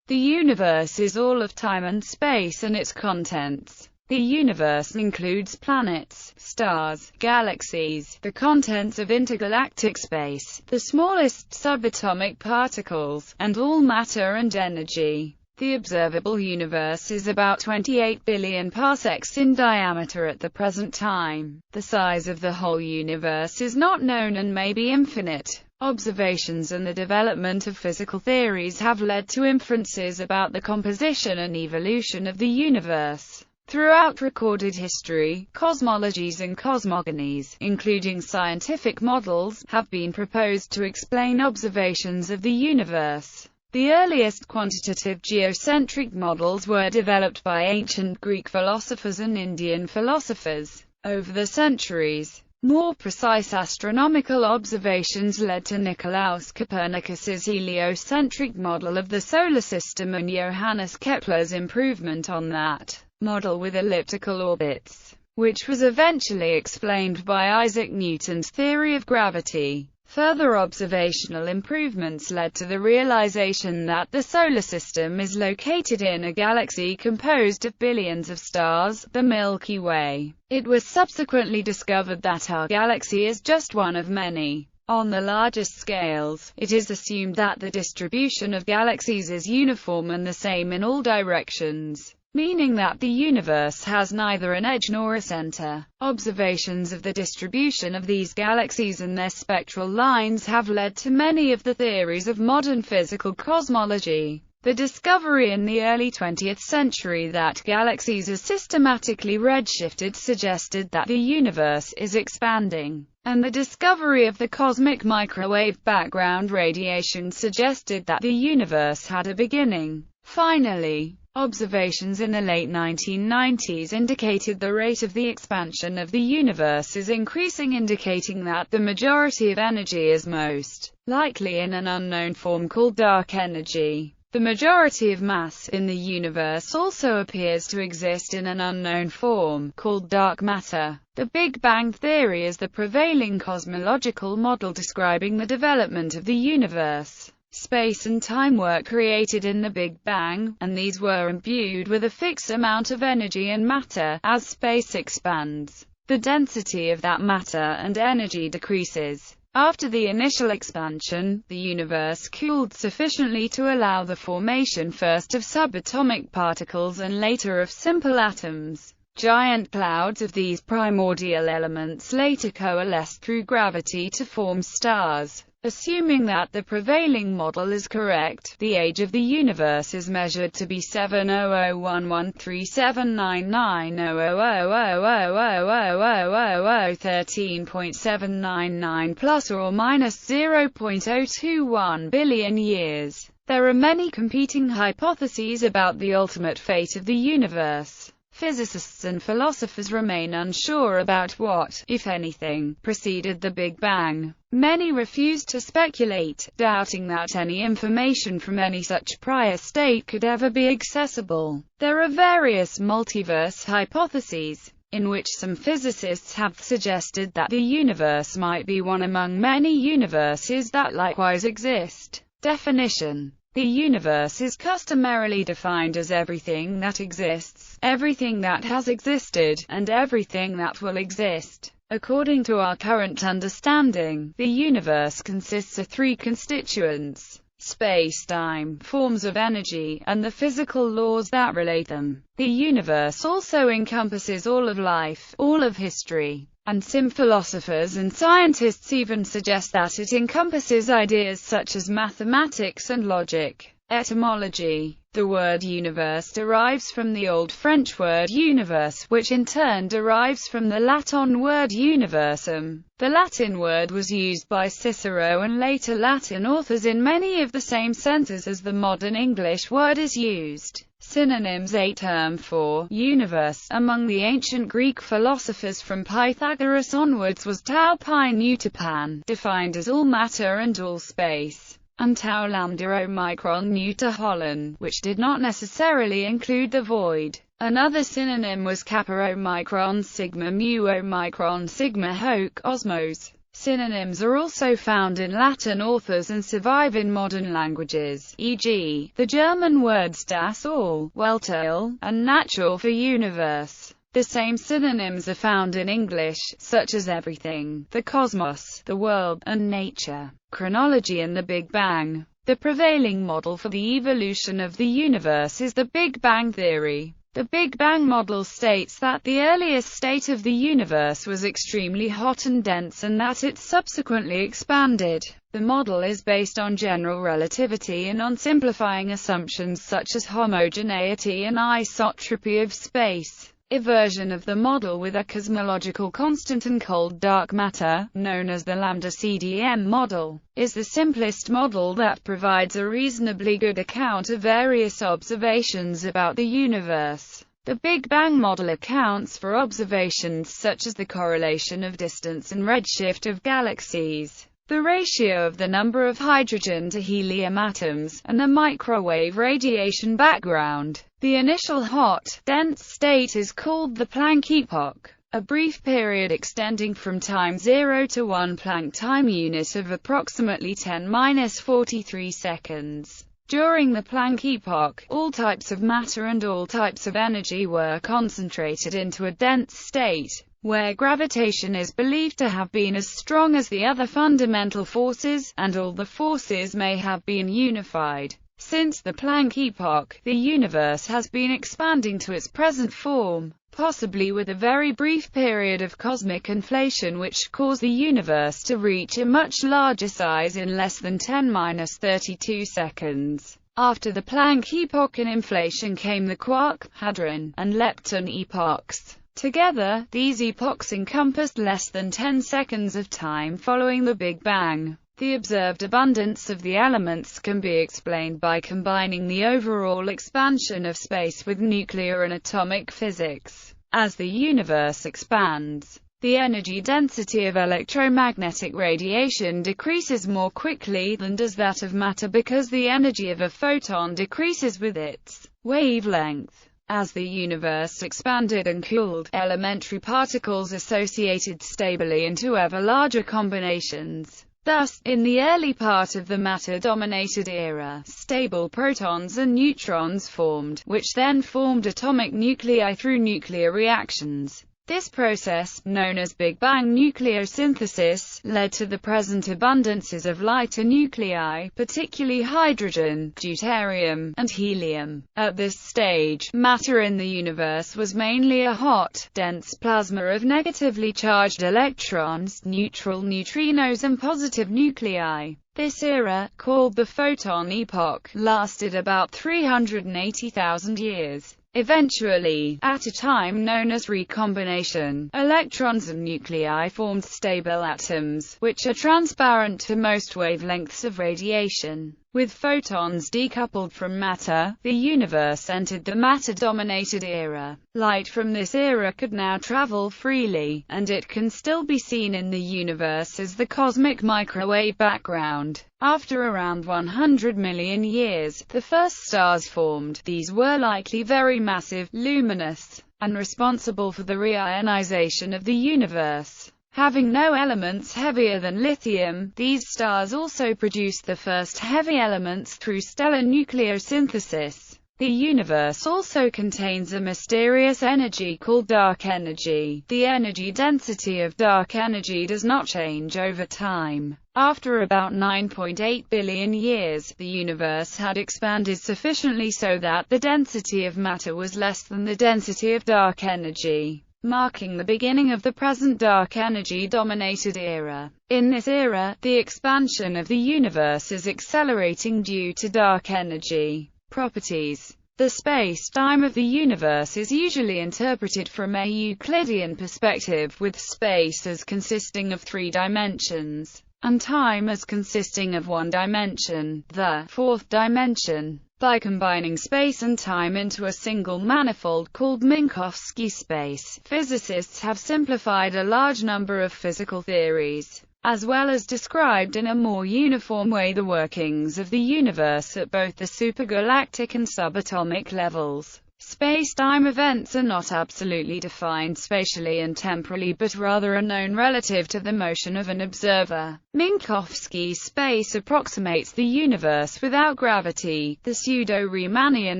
The universe is all of time and space and its contents. The universe includes planets, stars, galaxies, the contents of intergalactic space, the smallest subatomic particles, and all matter and energy. The observable universe is about 28 billion parsecs in diameter at the present time. The size of the whole universe is not known and may be infinite. Observations and the development of physical theories have led to inferences about the composition and evolution of the universe. Throughout recorded history, cosmologies and cosmogonies, including scientific models, have been proposed to explain observations of the universe. The earliest quantitative geocentric models were developed by ancient Greek philosophers and Indian philosophers. Over the centuries, more precise astronomical observations led to Nicolaus Copernicus's heliocentric model of the solar system and Johannes Kepler's improvement on that model with elliptical orbits, which was eventually explained by Isaac Newton's theory of gravity. Further observational improvements led to the realization that the solar system is located in a galaxy composed of billions of stars, the Milky Way. It was subsequently discovered that our galaxy is just one of many. On the largest scales, it is assumed that the distribution of galaxies is uniform and the same in all directions, meaning that the universe has neither an edge nor a center. Observations of the distribution of these galaxies and their spectral lines have led to many of the theories of modern physical cosmology. The discovery in the early 20th century that galaxies are systematically redshifted suggested that the universe is expanding, and the discovery of the cosmic microwave background radiation suggested that the universe had a beginning. Finally, observations in the late 1990s indicated the rate of the expansion of the universe is increasing, indicating that the majority of energy is most likely in an unknown form called dark energy. The majority of mass in the universe also appears to exist in an unknown form, called dark matter. The Big Bang theory is the prevailing cosmological model describing the development of the universe. Space and time were created in the Big Bang, and these were imbued with a fixed amount of energy and matter. As space expands, the density of that matter and energy decreases. After the initial expansion, the universe cooled sufficiently to allow the formation first of subatomic particles and later of simple atoms. Giant clouds of these primordial elements later coalesced through gravity to form stars. Assuming that the prevailing model is correct, the age of the universe is measured to be 70011379900000013.799 plus or minus 0.021 billion years. There are many competing hypotheses about the ultimate fate of the universe. Physicists and philosophers remain unsure about what, if anything, preceded the Big Bang. Many refuse to speculate, doubting that any information from any such prior state could ever be accessible. There are various multiverse hypotheses, in which some physicists have suggested that the universe might be one among many universes that likewise exist. Definition: the universe is customarily defined as everything that exists, everything that has existed, and everything that will exist. According to our current understanding, the universe consists of three constituents: space-time, forms of energy, and the physical laws that relate them. The universe also encompasses all of life, all of history, and some philosophers and scientists even suggest that it encompasses ideas such as mathematics and logic. Etymology: the word universe derives from the Old French word universe, which in turn derives from the Latin word universum. The Latin word was used by Cicero and later Latin authors in many of the same senses as the modern English word is used. Synonyms: a term for universe among the ancient Greek philosophers from Pythagoras onwards was tau pi newtopan, defined as all matter and all space, and tau lambda omicron newta holon, which did not necessarily include the void. Another synonym was kappa omicron sigma mu omicron sigma hoc osmos. Synonyms are also found in Latin authors and survive in modern languages, e.g., the German words das All, Weltall, and Natur for universe. The same synonyms are found in English, such as everything, the cosmos, the world, and nature. Chronology and the Big Bang. The prevailing model for the evolution of the universe is the Big Bang theory. The Big Bang model states that the earliest state of the universe was extremely hot and dense and that it subsequently expanded. The model is based on general relativity and on simplifying assumptions such as homogeneity and isotropy of space. A version of the model with a cosmological constant and cold dark matter, known as the lambda-CDM model, is the simplest model that provides a reasonably good account of various observations about the universe. The Big Bang model accounts for observations such as the correlation of distance and redshift of galaxies, the ratio of the number of hydrogen to helium atoms, and the microwave radiation background. The initial hot, dense state is called the Planck Epoch, a brief period extending from time 0 to 1 Planck time unit of approximately 10⁻43 seconds. During the Planck Epoch, all types of matter and all types of energy were concentrated into a dense state, where gravitation is believed to have been as strong as the other fundamental forces, and all the forces may have been unified. Since the Planck Epoch, the universe has been expanding to its present form, possibly with a very brief period of cosmic inflation which caused the universe to reach a much larger size in less than 10⁻32 seconds. After the Planck Epoch and inflation came the Quark, Hadron, and Leptin epochs. Together, these epochs encompassed less than 10 seconds of time following the Big Bang. The observed abundance of the elements can be explained by combining the overall expansion of space with nuclear and atomic physics. As the universe expands, the energy density of electromagnetic radiation decreases more quickly than does that of matter because the energy of a photon decreases with its wavelength. As the universe expanded and cooled, elementary particles associated stably into ever larger combinations. Thus, in the early part of the matter-dominated era, stable protons and neutrons formed, which then formed atomic nuclei through nuclear reactions. This process, known as Big Bang nucleosynthesis, led to the present abundances of lighter nuclei, particularly hydrogen, deuterium, and helium. At this stage, matter in the universe was mainly a hot, dense plasma of negatively charged electrons, neutral neutrinos and positive nuclei. This era, called the Photon Epoch, lasted about 380,000 years. Eventually, at a time known as recombination, electrons and nuclei formed stable atoms, which are transparent to most wavelengths of radiation. With photons decoupled from matter, the universe entered the matter-dominated era. Light from this era could now travel freely, and it can still be seen in the universe as the cosmic microwave background. After around 100 million years, the first stars formed. These were likely very massive, luminous, and responsible for the reionization of the universe. Having no elements heavier than lithium, these stars also produced the first heavy elements through stellar nucleosynthesis. The universe also contains a mysterious energy called dark energy. The energy density of dark energy does not change over time. After about 9.8 billion years, the universe had expanded sufficiently so that the density of matter was less than the density of dark energy, marking the beginning of the present dark energy-dominated era. In this era, the expansion of the universe is accelerating due to dark energy properties. The space-time of the universe is usually interpreted from a Euclidean perspective, with space as consisting of 3 dimensions, and time as consisting of 1 dimension, the 4th dimension. By combining space and time into a single manifold called Minkowski space, physicists have simplified a large number of physical theories, as well as described in a more uniform way the workings of the universe at both the supergalactic and subatomic levels. Space-time events are not absolutely defined spatially and temporally, but rather are known relative to the motion of an observer. Minkowski's space approximates the universe without gravity. The pseudo-Riemannian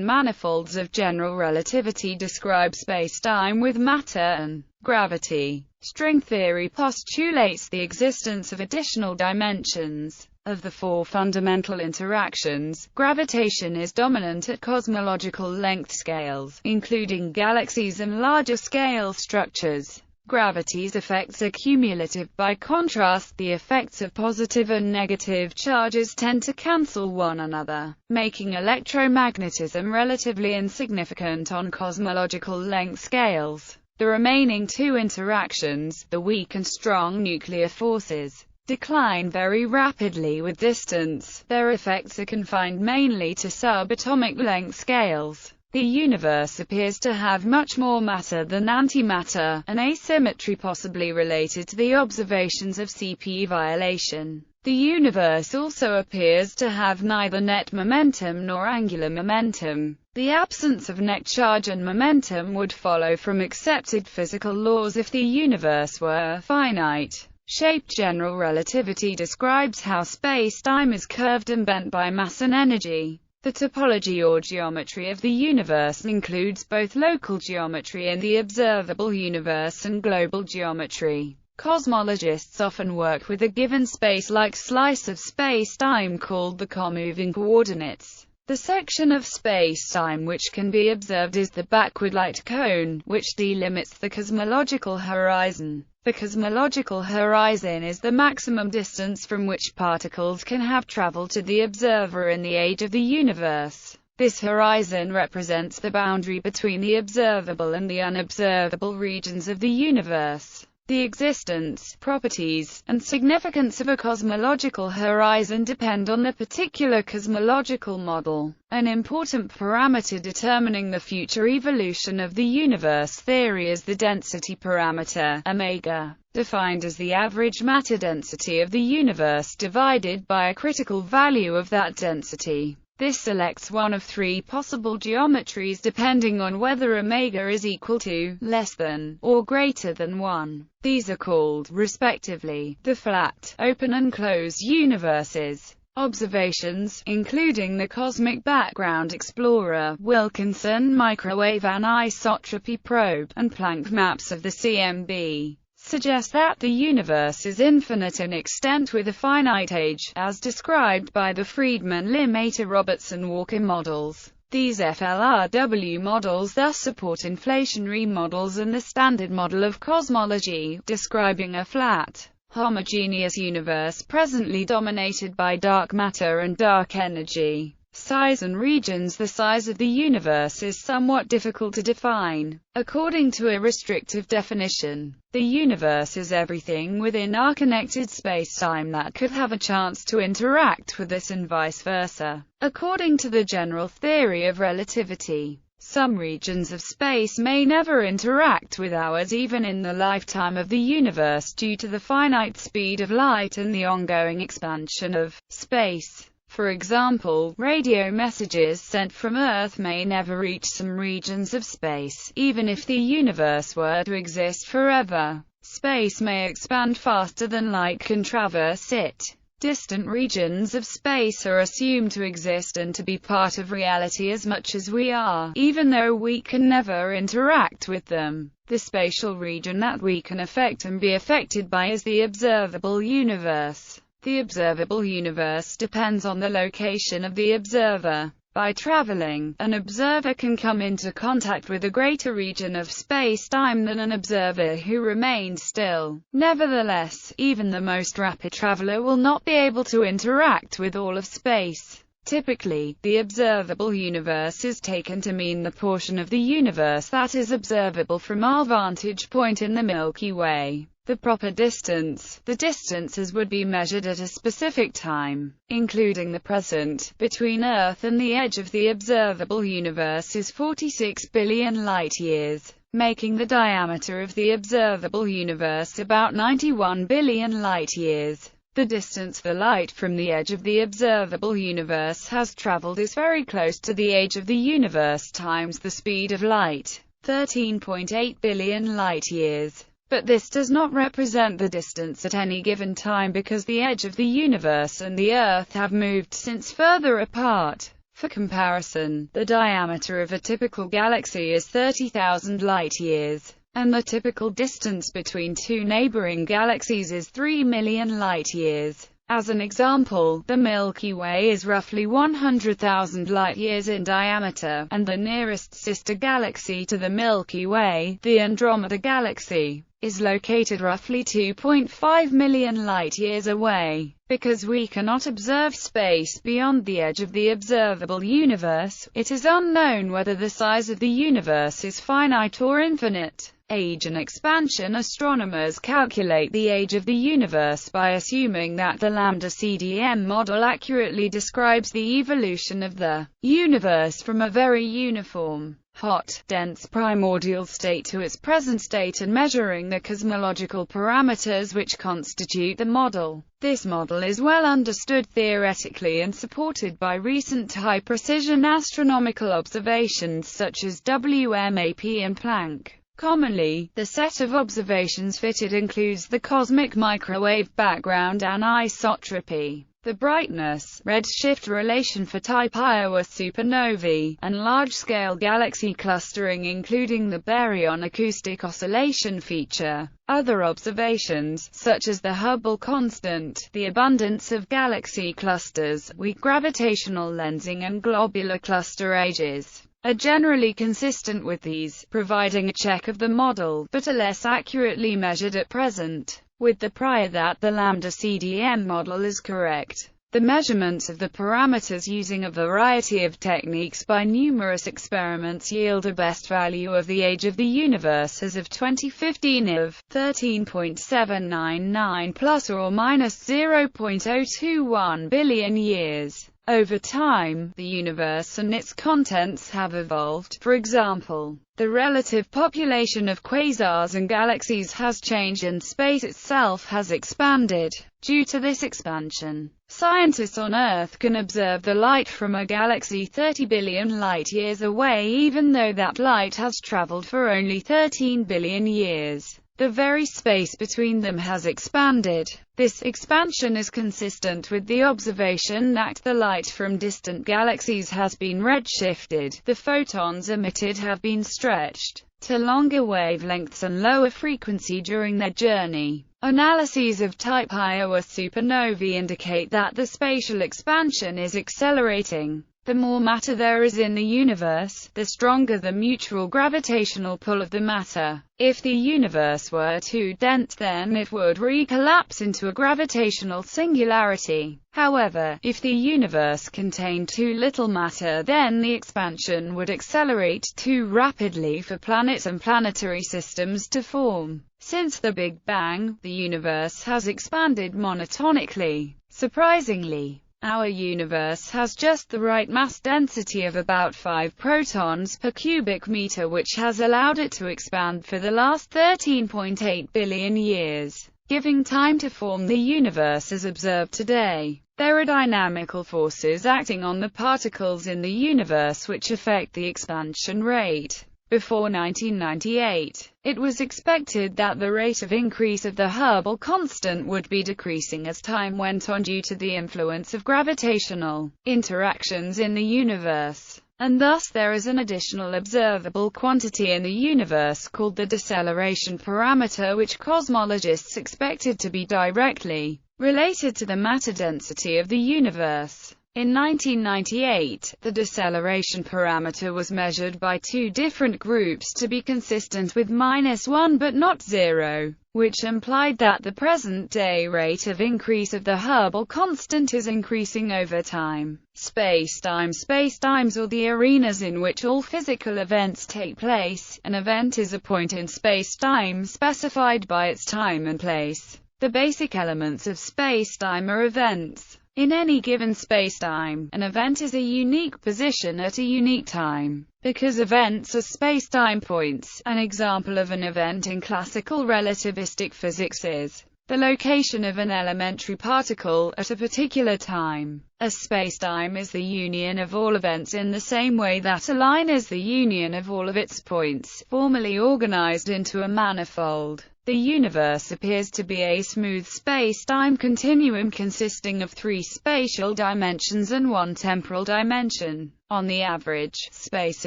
manifolds of general relativity describe space-time with matter and gravity. String theory postulates the existence of additional dimensions. Of the four fundamental interactions, gravitation is dominant at cosmological length scales, including galaxies and larger scale structures. Gravity's effects are cumulative. By contrast, the effects of positive and negative charges tend to cancel one another, making electromagnetism relatively insignificant on cosmological length scales. The remaining two interactions, the weak and strong nuclear forces, decline very rapidly with distance. Their effects are confined mainly to subatomic length scales. The universe appears to have much more matter than antimatter, an asymmetry possibly related to the observations of CP violation. The universe also appears to have neither net momentum nor angular momentum. The absence of net charge and momentum would follow from accepted physical laws if the universe were finite. Shaped general relativity describes how space-time is curved and bent by mass and energy. The topology or geometry of the universe includes both local geometry in the observable universe and global geometry. Cosmologists often work with a given space-like slice of space-time called the comoving coordinates. The section of space-time which can be observed is the backward light cone, which delimits the cosmological horizon. The cosmological horizon is the maximum distance from which particles can have traveled to the observer in the age of the universe. This horizon represents the boundary between the observable and the unobservable regions of the universe. The existence, properties, and significance of a cosmological horizon depend on the particular cosmological model. An important parameter determining the future evolution of the universe theory is the density parameter, omega, defined as the average matter density of the universe divided by a critical value of that density. This selects one of three possible geometries depending on whether omega is equal to, less than, or greater than 1. These are called, respectively, the flat, open and closed universes. Observations, including the Cosmic Background Explorer, Wilkinson Microwave Anisotropy Probe, and Planck maps of the CMB, suggest that the universe is infinite in extent with a finite age, as described by the Friedmann-Lemaitre-Robertson-Walker models. These FLRW models thus support inflationary models and the Standard Model of Cosmology, describing a flat, homogeneous universe presently dominated by dark matter and dark energy. Size and regions. The size of the universe is somewhat difficult to define. According to a restrictive definition, the universe is everything within our connected space-time that could have a chance to interact with us and vice versa. According to the general theory of relativity, some regions of space may never interact with ours even in the lifetime of the universe due to the finite speed of light and the ongoing expansion of space. For example, radio messages sent from Earth may never reach some regions of space, even if the universe were to exist forever. Space may expand faster than light can traverse it. Distant regions of space are assumed to exist and to be part of reality as much as we are, even though we can never interact with them. The spatial region that we can affect and be affected by is the observable universe. The observable universe depends on the location of the observer. By traveling, an observer can come into contact with a greater region of space-time than an observer who remains still. Nevertheless, even the most rapid traveler will not be able to interact with all of space. Typically, the observable universe is taken to mean the portion of the universe that is observable from our vantage point in the Milky Way. The proper distance, the distances would be measured at a specific time, including the present, between Earth and the edge of the observable universe is 46 billion light-years, making the diameter of the observable universe about 91 billion light-years. The distance the light from the edge of the observable universe has traveled is very close to the age of the universe times the speed of light, 13.8 billion light-years. But this does not represent the distance at any given time because the edge of the universe and the Earth have moved since further apart. For comparison, the diameter of a typical galaxy is 30,000 light-years, and the typical distance between two neighboring galaxies is 3 million light-years. As an example, the Milky Way is roughly 100,000 light-years in diameter, and the nearest sister galaxy to the Milky Way, the Andromeda Galaxy, is located roughly 2.5 million light-years away. Because we cannot observe space beyond the edge of the observable universe, it is unknown whether the size of the universe is finite or infinite. Age and expansion. Astronomers calculate the age of the universe by assuming that the lambda-CDM model accurately describes the evolution of the universe from a very uniform, hot, dense primordial state to its present state and measuring the cosmological parameters which constitute the model. This model is well understood theoretically and supported by recent high-precision astronomical observations such as WMAP and Planck. Commonly, the set of observations fitted includes the cosmic microwave background anisotropy, the brightness, redshift relation for type Iowa supernovae, and large-scale galaxy clustering including the baryon acoustic oscillation feature. Other observations, such as the Hubble constant, the abundance of galaxy clusters, weak gravitational lensing and globular cluster ages, are generally consistent with these, providing a check of the model, but are less accurately measured at present, with the prior that the lambda-CDM model is correct. The measurements of the parameters using a variety of techniques by numerous experiments yield a best value of the age of the universe as of 2015 of 13.799 plus or minus 0.021 billion years. Over time, the universe and its contents have evolved. For example, the relative population of quasars and galaxies has changed and space itself has expanded. Due to this expansion, scientists on Earth can observe the light from a galaxy 30 billion light-years away even though that light has traveled for only 13 billion years. The very space between them has expanded. This expansion is consistent with the observation that the light from distant galaxies has been redshifted. The photons emitted have been stretched to longer wavelengths and lower frequency during their journey. Analyses of type Iowa supernovae indicate that the spatial expansion is accelerating. The more matter there is in the universe, the stronger the mutual gravitational pull of the matter. If the universe were too dense, then it would recollapse into a gravitational singularity. However, if the universe contained too little matter, then the expansion would accelerate too rapidly for planets and planetary systems to form. Since the Big Bang, the universe has expanded monotonically. Surprisingly, our universe has just the right mass density of about 5 protons per cubic meter, which has allowed it to expand for the last 13.8 billion years, giving time to form the universe as observed today. There are dynamical forces acting on the particles in the universe which affect the expansion rate. Before 1998, it was expected that the rate of increase of the Hubble constant would be decreasing as time went on due to the influence of gravitational interactions in the universe, and thus there is an additional observable quantity in the universe called the deceleration parameter, which cosmologists expected to be directly related to the matter density of the universe. In 1998, the deceleration parameter was measured by 2 different groups to be consistent with -1 but not 0, which implied that the present-day rate of increase of the Hubble constant is increasing over time. Spacetimes or the arenas in which all physical events take place. An event is a point in spacetime specified by its time and place. The basic elements of spacetime are events. In any given spacetime, an event is a unique position at a unique time. Because events are spacetime points, an example of an event in classical relativistic physics is the location of an elementary particle at a particular time. A spacetime is the union of all events in the same way that a line is the union of all of its points, formally organized into a manifold. The universe appears to be a smooth space-time continuum consisting of 3 spatial dimensions and 1 temporal dimension. On the average, space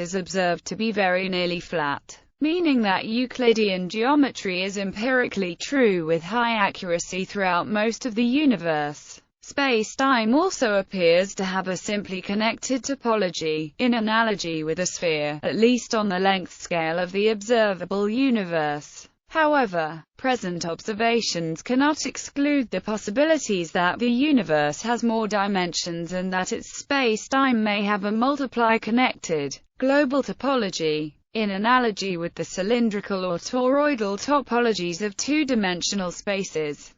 is observed to be very nearly flat, meaning that Euclidean geometry is empirically true with high accuracy throughout most of the universe. Space-time also appears to have a simply connected topology, in analogy with a sphere, at least on the length scale of the observable universe. However, present observations cannot exclude the possibilities that the universe has more dimensions and that its space-time may have a multiply-connected, global topology, in analogy with the cylindrical or toroidal topologies of two-dimensional spaces.